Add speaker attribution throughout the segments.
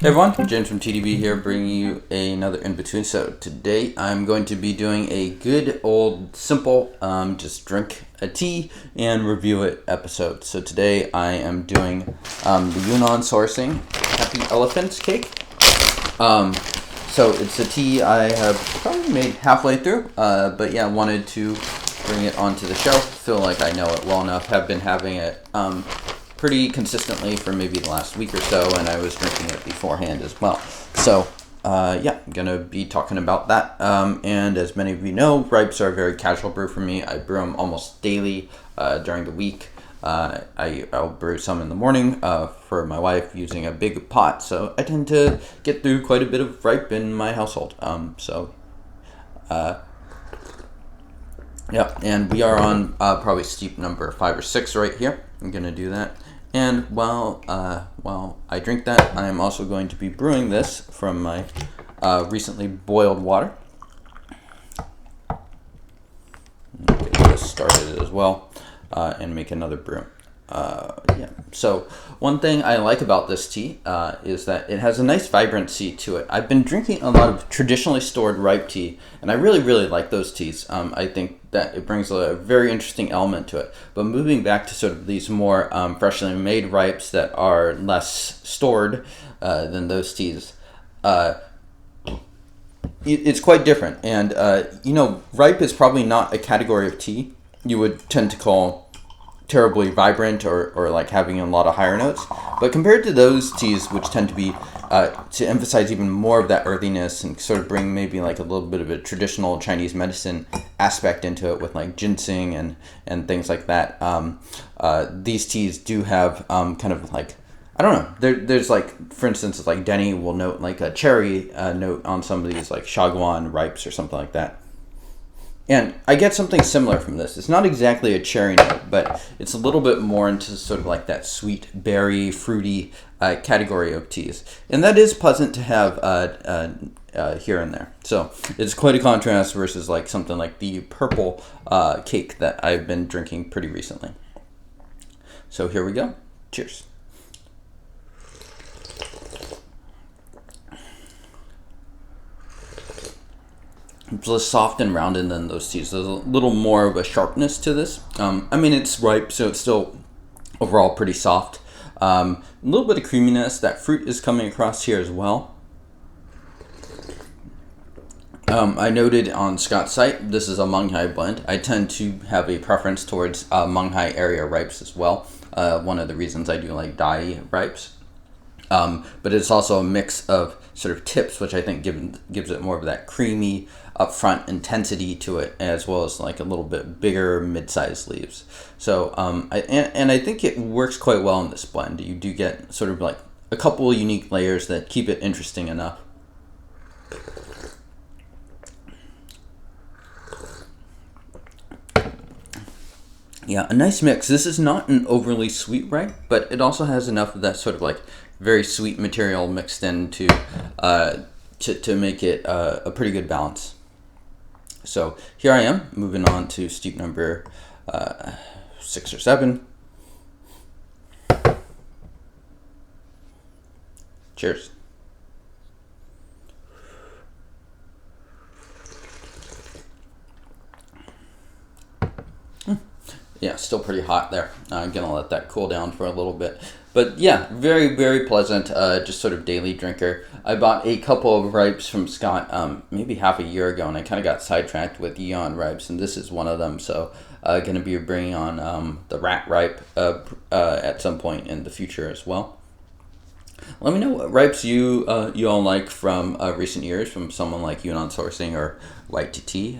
Speaker 1: Hey everyone, James from TeaDB here, bringing you another Inbetweenisode. Today I'm going to be doing a good old simple just drink a tea and review it episode. So today I am doing the Yunnan Sourcing Happy Elephants cake. So it's a tea I have probably made halfway through, but yeah, wanted to bring it onto the shelf. Feel like I know it well enough. Have been having it pretty consistently for maybe the last week or so, and I was drinking it beforehand as well. So yeah, I'm gonna be talking about that. And as many of you know, ripes are a very casual brew for me. I brew them almost daily during the week. I'll brew some in the morning for my wife using a big pot, so I tend to get through quite a bit of ripe in my household. Yeah, and we are on probably steep number 5 or 6 right here. I'm gonna do that. And while I drink that, I am also going to be brewing this from my recently boiled water. Get this started as well, and make another brew. Yeah. So one thing I like about this tea is that it has a nice vibrancy to it. I've been drinking a lot of traditionally stored ripe tea, and I really like those teas. I think that it brings a very interesting element to it. But moving back to sort of these more freshly made ripes that are less stored than those teas, it's quite different. And ripe is probably not a category of tea you would tend to call terribly vibrant or like having a lot of higher notes, but compared to those teas which tend to be to emphasize even more of that earthiness and sort of bring maybe like a little bit of a traditional Chinese medicine aspect into it with like ginseng and things like that, these teas do have kind of like, I don't know, there's like, for instance, like Denny will note like a cherry note on some of these like Shaguan ripes or something like that. And I get something similar from this. It's not exactly a cherry note, but it's a little bit more into sort of like that sweet, berry, fruity category of teas. And that is pleasant to have here and there. So it's quite a contrast versus like something like the purple cake that I've been drinking pretty recently. So here we go. Cheers. It's less soft and rounded than those teas. There's a little more of a sharpness to this. I mean, it's ripe, so it's still overall pretty soft. A little bit of creaminess. That fruit is coming across here as well. I noted on Scott's site, this is a Munghai blend. I tend to have a preference towards Munghai area ripes as well. One of the reasons I do like Dai ripes. But it's also a mix of sort of tips, which I think gives it more of that creamy, upfront intensity to it, as well as like a little bit bigger mid-sized leaves. So I think it works quite well in this blend. You do get sort of like a couple of unique layers that keep it interesting enough. Yeah, a nice mix. This is not an overly sweet ripe, but it also has enough of that sort of like very sweet material mixed in to make it a pretty good balance. So here I am, moving on to steep number 6 or 7. Cheers. Yeah, still pretty hot there. I'm gonna let that cool down for a little bit. But yeah, very pleasant, just sort of daily drinker. I bought a couple of ripes from Scott maybe half a year ago, and I kind of got sidetracked with Yunnan ripes, and this is one of them. So gonna be bringing on the rat ripe at some point in the future as well. Let me know what ripes you all like from recent years from someone like Yunnan Sourcing or White Tea.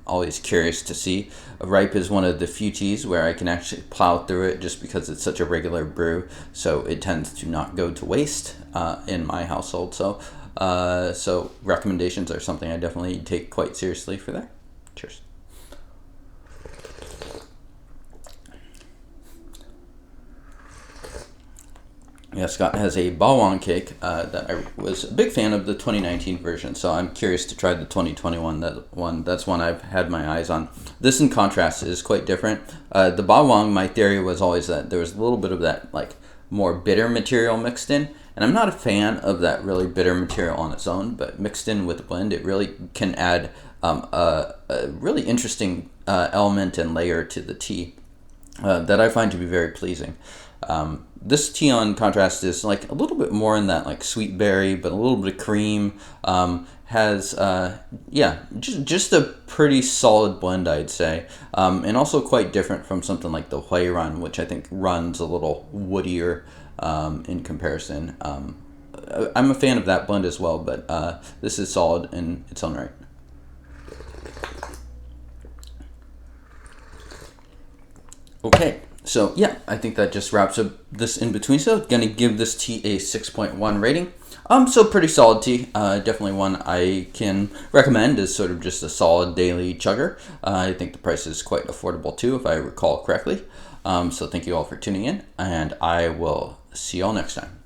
Speaker 1: Always curious to see. A ripe is one of the few teas where I can actually plow through it just because it's such a regular brew, so it tends to not go to waste in my household. So recommendations are something I definitely take quite seriously for that. Cheers. Yeah, Scott has a bawang cake that I was a big fan of the 2019 version, so I'm curious to try the 2021 That's one I've had my eyes on. This, in contrast, is quite different. The bawang, my theory was always that there was a little bit of that like more bitter material mixed in, And I'm not a fan of that really bitter material on its own, but mixed in with a blend, it really can add a really interesting element and layer to the tea that I find to be very pleasing. This tea, on contrast, is like a little bit more in that like sweet berry, but a little bit of cream. Has just a pretty solid blend, I'd say, and also quite different from something like the Hui Run, which I think runs a little woodier in comparison. I'm a fan of that blend as well, but this is solid in its own right. Okay, so yeah, I think that just wraps up this in between. So, gonna give this tea a 6.1 rating. So pretty solid tea. Definitely one I can recommend as sort of just a solid daily chugger. I think the price is quite affordable too, if I recall correctly. So thank you all for tuning in, and I will see you all next time.